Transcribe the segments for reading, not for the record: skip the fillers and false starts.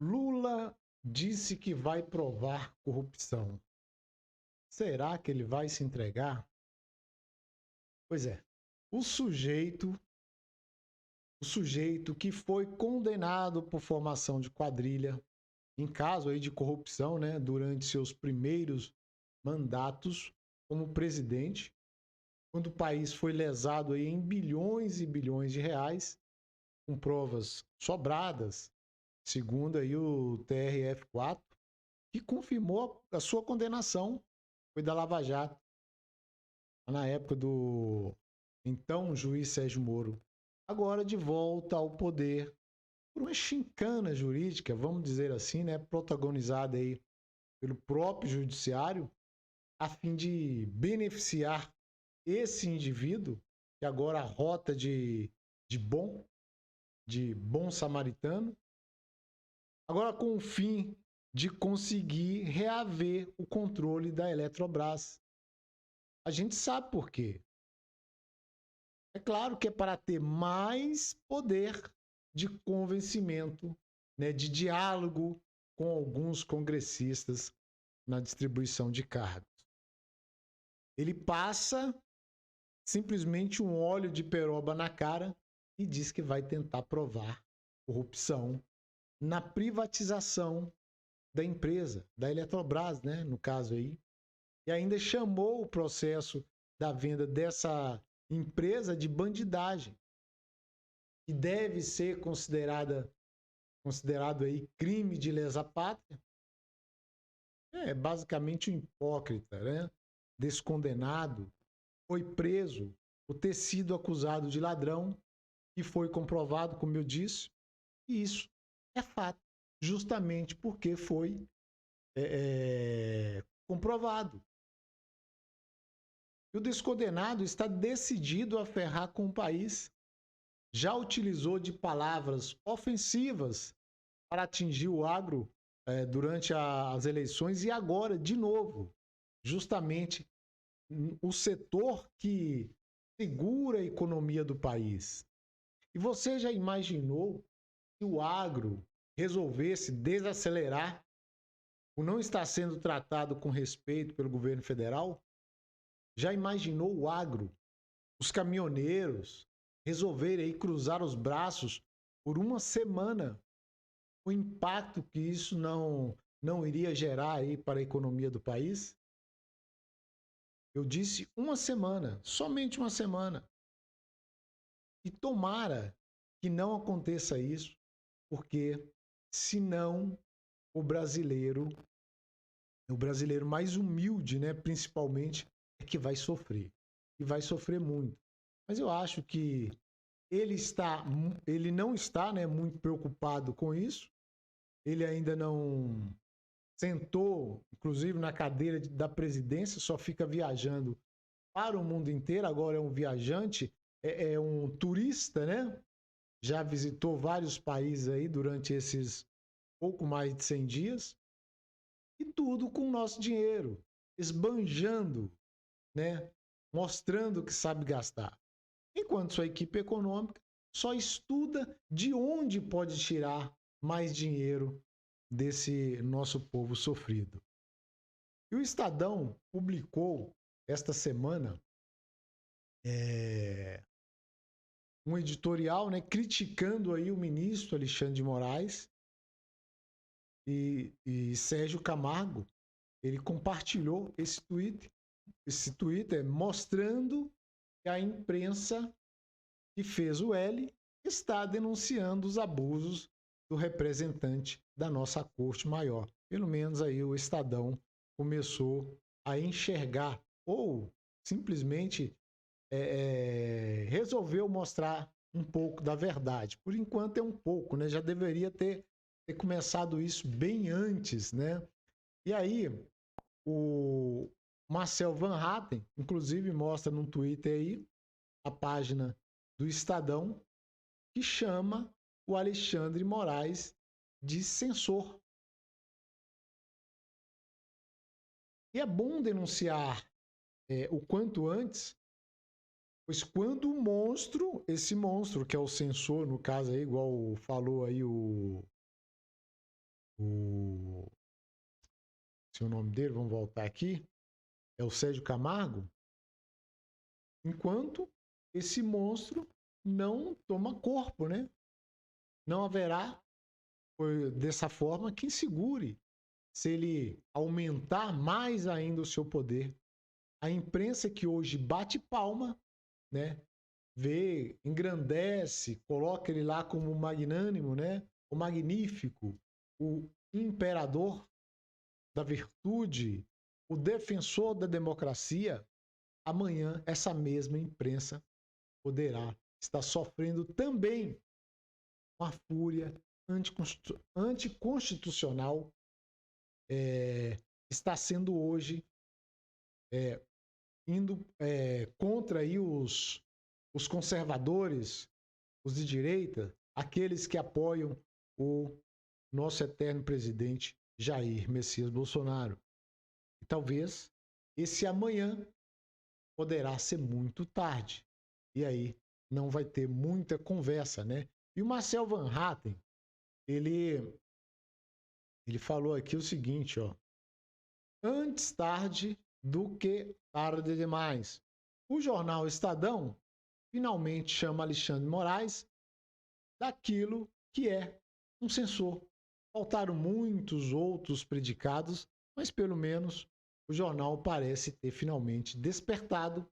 Lula disse que vai provar corrupção. Será que ele vai se entregar? Pois é. O sujeito, o sujeito que foi condenado por formação de quadrilha em caso aí de corrupção, né, durante seus primeiros mandatos como presidente, quando o país foi lesado aí em bilhões e bilhões de reais, com provas sobradas, segundo aí o TRF4, que confirmou a sua condenação, foi da Lava Jato, na época do então juiz Sérgio Moro. Agora de volta ao poder por uma chincana jurídica, vamos dizer assim, né, protagonizada aí pelo próprio judiciário, a fim de beneficiar esse indivíduo, que agora a rota de bom, de bom samaritano, agora com o fim de conseguir reaver o controle da Eletrobras. A gente sabe por quê. É claro que é para ter mais poder de convencimento, né, de diálogo com alguns congressistas na distribuição de cargos. Ele passa simplesmente um óleo de peroba na cara e diz que vai tentar provar corrupção na privatização da empresa, da Eletrobras, né, no caso aí. E ainda chamou o processo da venda dessa empresa de bandidagem, que deve ser considerado aí crime de lesa pátria. É basicamente um hipócrita, né? Descondenado, foi preso por ter sido acusado de ladrão e foi comprovado, como eu disse, e isso é fato, justamente porque foi comprovado. E o descondenado está decidido a ferrar com o país. Já utilizou de palavras ofensivas para atingir o agro durante as eleições e agora, de novo, justamente o setor que segura a economia do país. E você já imaginou se o agro resolvesse desacelerar o não está sendo tratado com respeito pelo governo federal? Já imaginou o agro, os caminhoneiros, resolverem aí cruzar os braços por uma semana? O impacto que isso não iria gerar aí para a economia do país? Eu disse uma semana, somente uma semana. E tomara que não aconteça isso, porque senão o brasileiro mais humilde, né, principalmente, é que vai sofrer. E vai sofrer muito. Mas eu acho que ele não está, né, muito preocupado com isso. Ele ainda não sentou, inclusive, na cadeira da presidência, só fica viajando para o mundo inteiro. Agora é um viajante, é um turista, né? Já visitou vários países aí durante esses pouco mais de 100 dias. E tudo com o nosso dinheiro, esbanjando, né? Mostrando que sabe gastar. Enquanto sua equipe econômica só estuda de onde pode tirar mais dinheiro desse nosso povo sofrido. E o Estadão publicou esta semana um editorial, né, criticando aí o ministro Alexandre de Moraes e Sérgio Camargo. Ele compartilhou esse Twitter mostrando que a imprensa que fez o L está denunciando os abusos do representante da nossa Corte Maior. Pelo menos aí o Estadão começou a enxergar ou simplesmente resolveu mostrar um pouco da verdade. Por enquanto é um pouco, né? Já deveria ter começado isso bem antes, né? E aí o Marcel Van Hatten, inclusive, mostra no Twitter aí a página do Estadão que chama o Alexandre Moraes de censor. E é bom denunciar o quanto antes, pois quando o monstro, esse monstro que é o censor, no caso aí, igual falou aí se o nome dele, vamos voltar aqui, é o Sérgio Camargo, enquanto esse monstro não toma corpo, né? Não haverá, dessa forma, quem segure se ele aumentar mais ainda o seu poder. A imprensa que hoje bate palma, né? Vê, engrandece, coloca ele lá como magnânimo, né? O magnífico, o imperador da virtude, o defensor da democracia. Amanhã essa mesma imprensa poderá estar sofrendo também uma fúria anticonstitucional. Está sendo hoje indo contra aí os conservadores, os de direita, aqueles que apoiam o nosso eterno presidente Jair Messias Bolsonaro. E talvez esse amanhã poderá ser muito tarde. E aí não vai ter muita conversa, né? E o Marcel Van Hatten, ele falou aqui o seguinte, ó: antes tarde do que tarde demais. O jornal Estadão finalmente chama Alexandre Moraes daquilo que é um censor. Faltaram muitos outros predicados, mas pelo menos o jornal parece ter finalmente despertado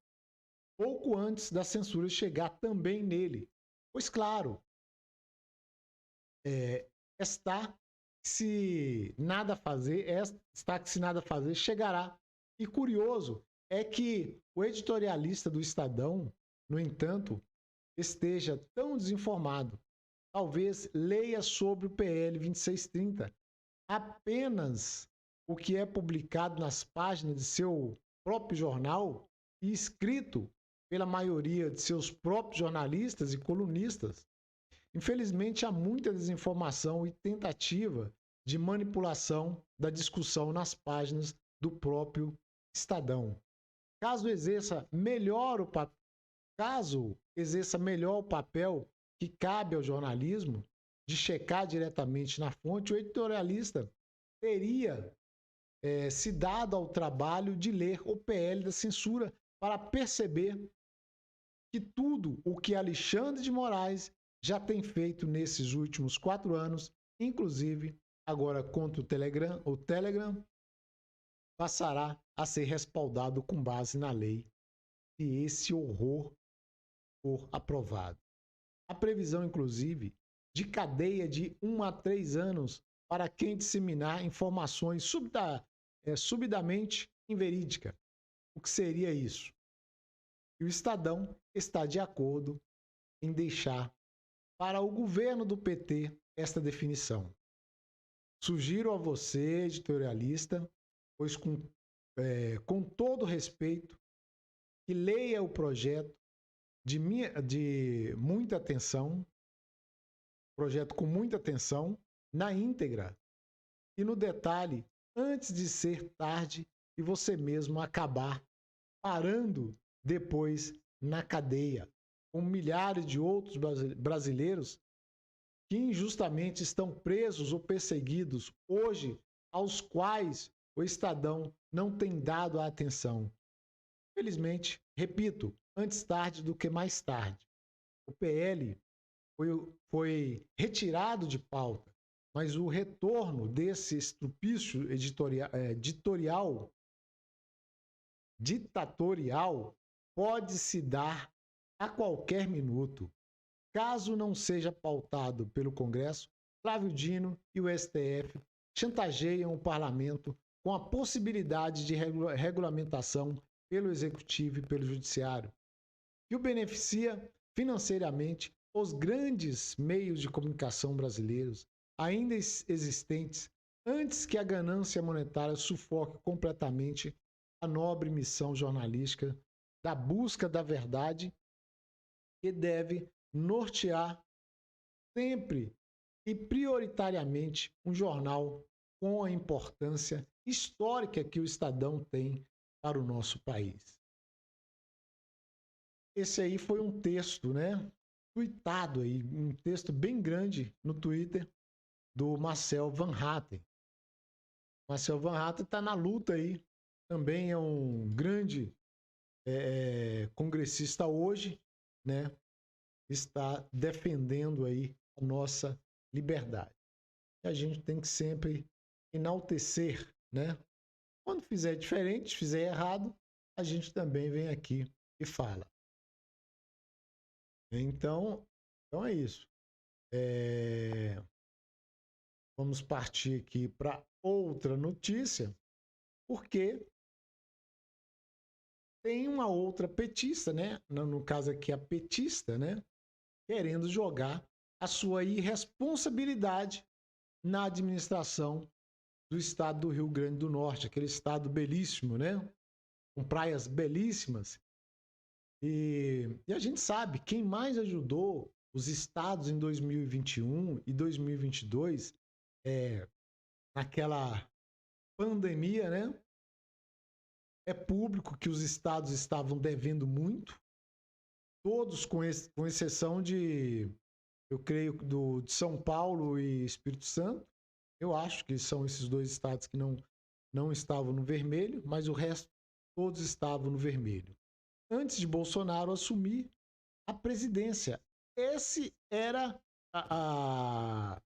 pouco antes da censura chegar também nele. Pois claro, está se nada fazer, está que se nada fazer, chegará. E curioso é que o editorialista do Estadão, no entanto, esteja tão desinformado. Talvez leia sobre o PL 2630. Apenas o que é publicado nas páginas de seu próprio jornal e escrito pela maioria de seus próprios jornalistas e colunistas. Infelizmente, há muita desinformação e tentativa de manipulação da discussão nas páginas do próprio Estadão. Caso exerça melhor o papel que cabe ao jornalismo, de checar diretamente na fonte, o editorialista teria se dado ao trabalho de ler o PL da censura para perceber que tudo o que Alexandre de Moraes já tem feito nesses últimos 4 anos, inclusive agora contra o Telegram, passará a ser respaldado com base na lei se esse horror for aprovado. A previsão, inclusive, de cadeia de 1 a 3 anos para quem disseminar informações subidamente inverídicas. O que seria isso? E o Estadão está de acordo em deixar para o governo do PT esta definição. Sugiro a você, editorialista, pois com todo respeito, que leia o projeto de muita atenção, projeto com muita atenção, na íntegra e no detalhe, antes de ser tarde e você mesmo acabar parando depois na cadeia, com milhares de outros brasileiros que injustamente estão presos ou perseguidos hoje, aos quais o Estadão não tem dado a atenção. Felizmente, repito, antes tarde do que mais tarde. O PL foi retirado de pauta, mas o retorno desse estrupício ditatorial pode se dar a qualquer minuto. Caso não seja pautado pelo Congresso, Flávio Dino e o STF chantageiam o parlamento com a possibilidade de regulamentação pelo Executivo e pelo Judiciário, que o beneficia financeiramente os grandes meios de comunicação brasileiros ainda existentes antes que a ganância monetária sufoque completamente a nobre missão jornalística da busca da verdade, que deve nortear sempre e prioritariamente um jornal com a importância histórica que o Estadão tem para o nosso país. Esse aí foi um texto, né, tuitado aí, um texto bem grande no Twitter do Marcel Van Hatten. Marcel Van Hatten está na luta aí. Também é um grande congressista hoje, né? Está defendendo aí a nossa liberdade. E a gente tem que sempre enaltecer, né? Quando fizer diferente, fizer errado, a gente também vem aqui e fala. Então é isso. Vamos partir aqui para outra notícia, porque tem uma outra petista, né? No caso aqui, a petista, né? Querendo jogar a sua irresponsabilidade na administração do estado do Rio Grande do Norte, aquele estado belíssimo, né? Com praias belíssimas. E a gente sabe, quem mais ajudou os estados em 2021 e 2022, naquela pandemia, né? É público que os estados estavam devendo muito, todos com exceção de, eu creio, de São Paulo e Espírito Santo. Eu acho que são esses dois estados que não estavam no vermelho, mas o resto todos estavam no vermelho. Antes de Bolsonaro assumir a presidência. Esse era a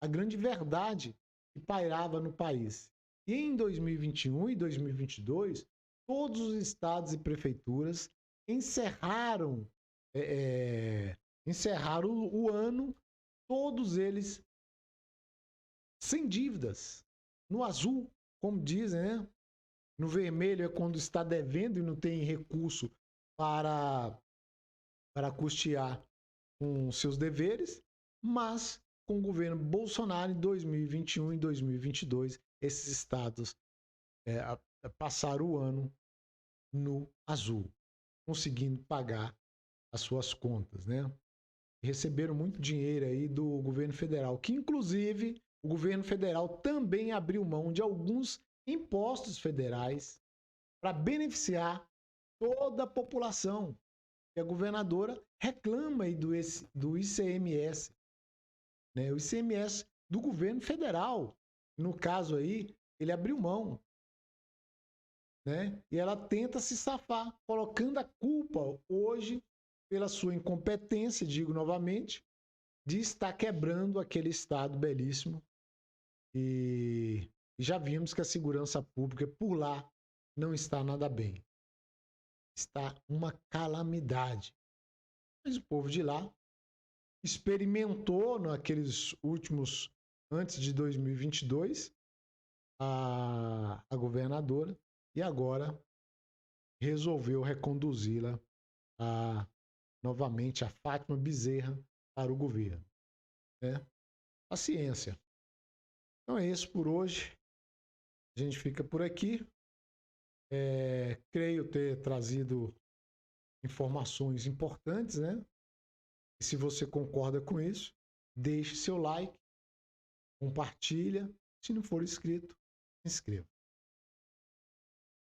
grande verdade que pairava no país. E em 2021 e 2022, todos os estados e prefeituras encerraram o ano, todos eles sem dívidas. No azul, como dizem, né? No vermelho é quando está devendo e não tem recurso para custear com seus deveres, mas com o governo Bolsonaro em 2021 e 2022, esses estados passaram o ano no azul, conseguindo pagar as suas contas, né? Receberam muito dinheiro aí do governo federal, que inclusive o governo federal também abriu mão de alguns impostos federais para beneficiar toda a população. E a governadora reclama aí do ICMS, né? O ICMS do governo federal. No caso aí, ele abriu mão, né? E ela tenta se safar, colocando a culpa hoje pela sua incompetência, digo novamente, de estar quebrando aquele estado belíssimo. E já vimos que a segurança pública por lá não está nada bem. Está uma calamidade. Mas o povo de lá experimentou naqueles últimos, antes de 2022, a governadora e agora resolveu reconduzi-la novamente, a Fátima Bezerra, para o governo. Né? Paciência. Então é isso por hoje. A gente fica por aqui. Creio ter trazido informações importantes, né? E se você concorda com isso, deixe seu like, compartilha. Se não for inscrito, se inscreva.